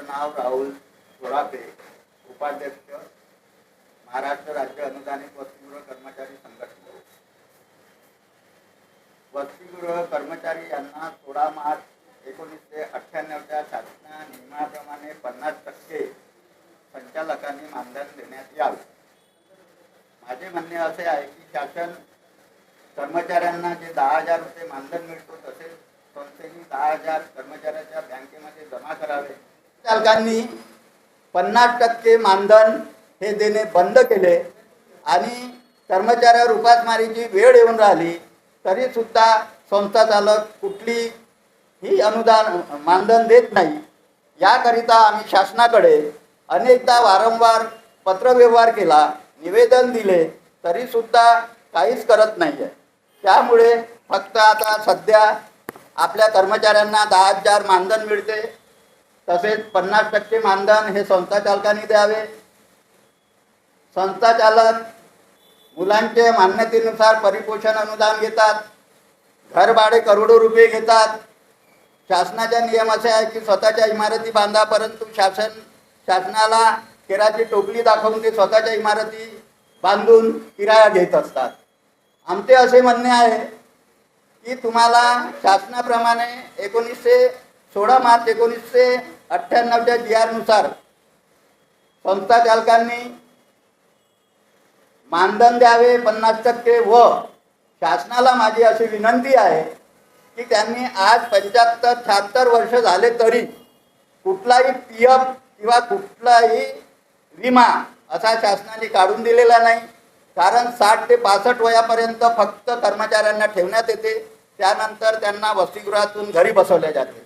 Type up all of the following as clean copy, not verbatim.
नाव राहुल जोरापे, उपाध्यक्ष, महाराष्ट्र राज्य अनुदानित वसतिगृह कर्मचारी संघटना। वसतिगृह कर्मचारी यांना 16 मार्च 1998च्या शासन नियमाप्रमाणे 50% संचालकांनी मानधन देण्यात यावे। माझे म्हणणे असे आहे की शासन कर्मचाऱ्यांना जे 10,000 रुपये मानधन मिळतो तसेच संस्थेने 10,000 कर्मचाऱ्यांच्या बँकेमध्ये जमा करावे। चालकांनी 50% मानधन हे देणे बंद केले आणि कर्मचाऱ्यावर उपासमारीची वेळ येऊन राहिली तरी सुद्धा संस्था चालक कुठलीही अनुदान मानधन देत नाही। याकरिता आम्ही शासनाकडे अनेकदा वारंवार पत्रव्यवहार केला, निवेदन दिले तरी सुद्धा काहीच करत नाही आहे। त्यामुळे फक्त आता सध्या आपल्या कर्मचाऱ्यांना 10,000 मानधन मिळते, तसेच 50% मानधन हे संस्था चालकांनी द्यावे। संस्था चालक मुलांचे मान्यतेनुसार परिपोषण अनुदान घेतात, घर भाडे करोडो रुपये घेतात। शासनाचा नियम असे आहे की स्वतःच्या इमारती बांधा, परंतु शासनाला केराची टोपली दाखवून ते स्वतःच्या इमारती बांधून किराया घेत असतात। आमचे असे म्हणणे आहे की तुम्हाला शासनाप्रमाणे 16 मार्च 1998च्या GR नुसार संस्था चालकांनी मानधन द्यावे 50%। व शासनाला माझी अशी विनंती आहे की त्यांनी आज 75-76 वर्ष झाले तरी कुठलाही PF किंवा कुठलाही विमा असा शासनाने काढून दिलेला नाही। कारण 60 ते 65 वयापर्यंत फक्त कर्मचाऱ्यांना ठेवण्यात येते, त्यानंतर त्यांना वसतिगृहातून घरी बसवले जाते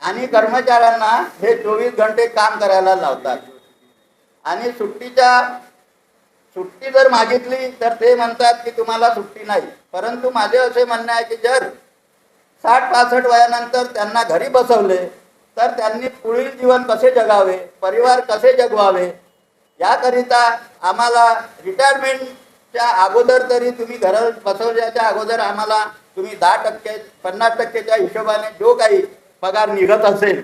आणि कर्मचाऱ्यांना हे 24 घंटे काम करायला लावतात। आणि सुट्टी जर मागितली तर ते म्हणतात की तुम्हाला सुट्टी नाही। परंतु माझे असे म्हणणे आहे की जर 60-65 वयानंतर त्यांना घरी बसवले तर त्यांनी पुढील जीवन कसे जगावे, परिवार कसे जगवावे, याकरिता आम्हाला रिटायरमेंटच्या अगोदर तरी तुम्ही घर बसवल्याच्या अगोदर आम्हाला तुम्ही 10%, 50%च्या हिशोबाने जो काही पगार निघत असेल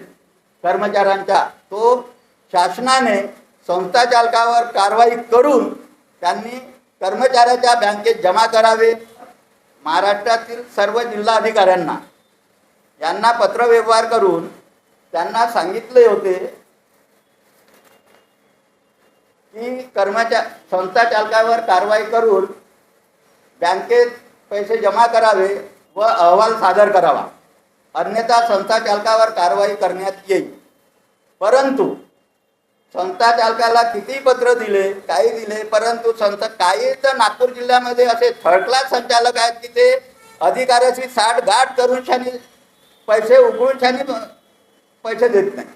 कर्मचाऱ्यांचा तो शासनाने संस्था चालकावर कारवाई करून त्यांनी कर्मचाऱ्याच्या बँकेत जमा करावे। महाराष्ट्रातील सर्व जिल्हा अधिकाऱ्यांना यांना पत्रव्यवहार करून त्यांना सांगितले होते की संस्था चालकावर कारवाई करून बँकेत पैसे जमा करावे व अहवाल सादर करावा, अन्यथा संस्था चालकावर कारवाई करण्यात येईल। परंतु संस्था चालकाला किती पत्र दिले, काही दिले, परंतु काही तर नागपूर जिल्ह्यामध्ये असे थर्ड क्लास संचालक आहेत की ते अधिकाऱ्याशी साठगाठ करून पैसे उकळून पैसे देत नाही।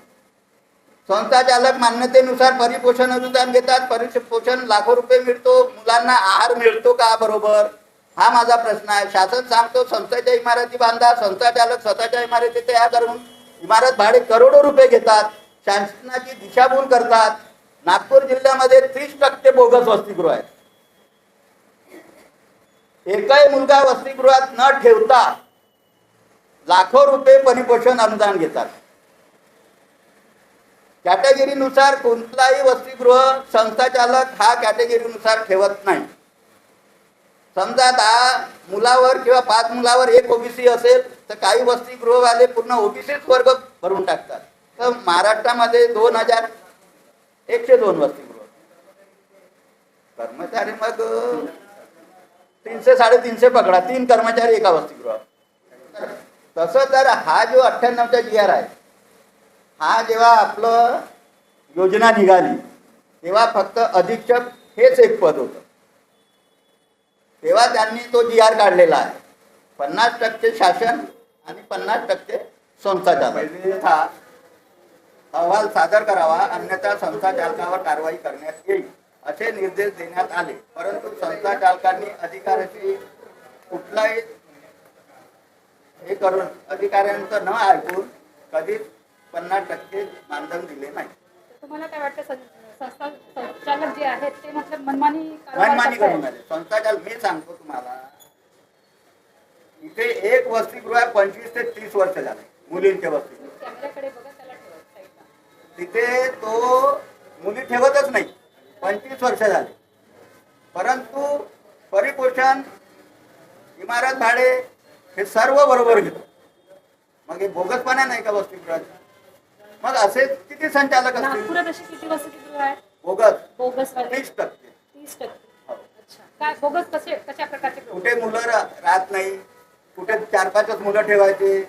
संस्था चालक मान्यतेनुसार परिपोषण अनुदान घेतात, परिपोषण लाखो रुपये मिळतो, मुलांना आहार मिळतो का बरोबर, हा माझा प्रश्न आहे। शासन सांगतो संस्थेच्या इमारती बांधा, संस्था चालक स्वतःच्या इमारती तयार करून इमारत भाडे करोडो रुपये घेतात, शासनाची दिशाभूल करतात। नागपूर जिल्ह्यामध्ये 30% बोगस वसतिगृह आहेत। एकही मुलगा वसतिगृहात न ठेवता लाखो रुपये परिपोषण अनुदान घेतात। कॅटेगरीनुसार कोणताही वसतिगृह संस्था चालक हा कॅटेगरीनुसार ठेवत नाही। समजा 10 मुलावर किंवा 5 मुलावर एक OBC असेल तर काही वसतिगृहवाले पूर्ण OBCच वर्ग भरून टाकतात। तर महाराष्ट्रामध्ये 2102 वसतिगृह कर्मचारी, मग 300-350 पकडा, 3 कर्मचारी एका वसतिगृहात। तसं तर हा जो 98चा GR आहे, हा जेव्हा आपलं योजना निघाली तेव्हा फक्त अधीक्षक हेच एक पद होतं, तेव्हा त्यांनी तो GR काढलेला आहे। 50% शासन आणि 50% संस्था चालक हा अहवाल सादर करावा, अन्यथा संस्था चालकावर कारवाई करण्यात येईल असे निर्देश देण्यात आले। परंतु संस्था चालकांनी अधिकाऱ्याची कुठलाही हे करून अधिकाऱ्यांचं न ऐकून कधीच 50% मानधन दिले नाही। तुम्हाला काय वाटतं संस्था चालक जे आहेत ते मतलब मनमानी करून आले संस्था चालक? मी सांगतो तुम्हाला, इथे एक वसतिगृह 25 ते 30 वर्ष झाले मुलींचे वसतिगृह, तिथे तो मुली ठेवतच नाही. 25 वर्ष झाले, परंतु परिपोषण, इमारत भाडे हे सर्व बरोबर घेतो. मग हे बोगसपणा नाही का वसतिगृहाचा? मग असे किती संचालक असतील नागपुरात अशी किती वसतिगृह आहेत बोगस? बोगस वाले? 30%. 30%. हो. अच्छा, काय बोगस कशा प्रकारचे लोक? कुठे मुलं राहत नाही, कुठे 4-5च मुलं ठेवायचे.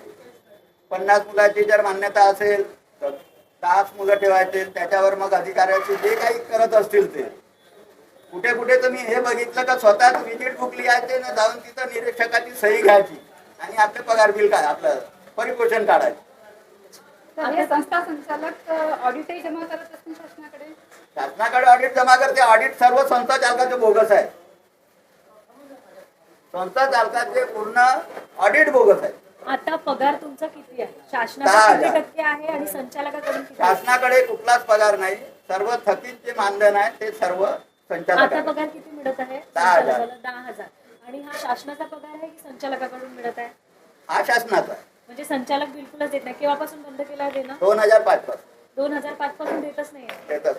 50 मुलाची जर मान्यता असेल तर 10 मुलं ठेवायचे. त्याच्यावर मग अधिकाऱ्याचे जे काही करत असतील ते. कुठे कुठे तुम्ही हे बघितलं का स्वतःच विजिट बुक लिहायचे ना, जाऊन तिथं निरीक्षकाची सही घ्यायची आणि आपले पगार बिल काय आपलं परिपोषण काढायचं. तर हे संस्था संचालक ऑडिटही जमा करत असतील शासनाकडे? शासनाकडे ऑडिट जमा करते. ऑडिट सर्व संस्था चालकाचे बोगस आहे. संस्था चालकाचे पूर्ण ऑडिट बोगस आहे. आता पगार तुमचा किती आहे? 10,000. शासनाचा किती टक्के आहे आणि संचालकाकडून किती आहे? शासनाकडे कुठलाच पगार नाही. सर्व थकीत जे मानधन आहे ते सर्व संचालक आता आहे. पगार किती मिळत आहे? 10,000. संचालकाला 10,000. आणि हा शासनाचा पगार आहे की संचालकाकडून मिळत आहे? हा शासनाचा आहे. म्हणजे संचालक बिलकुलच देत नाही. केव्हापासून बंद केला आहे देणं? 2005 पासून 2005 पासून देतच नाही. देतात.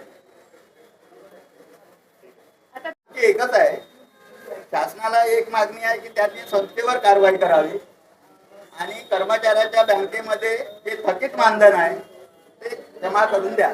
आता एकच आहे, शासनाला एक मागणी आहे की त्यांनी संस्थेवर कारवाई करावी आणि कर्मचाऱ्याच्या बँकेमध्ये जे थकीत मानधन आहे ते जमा करून द्या.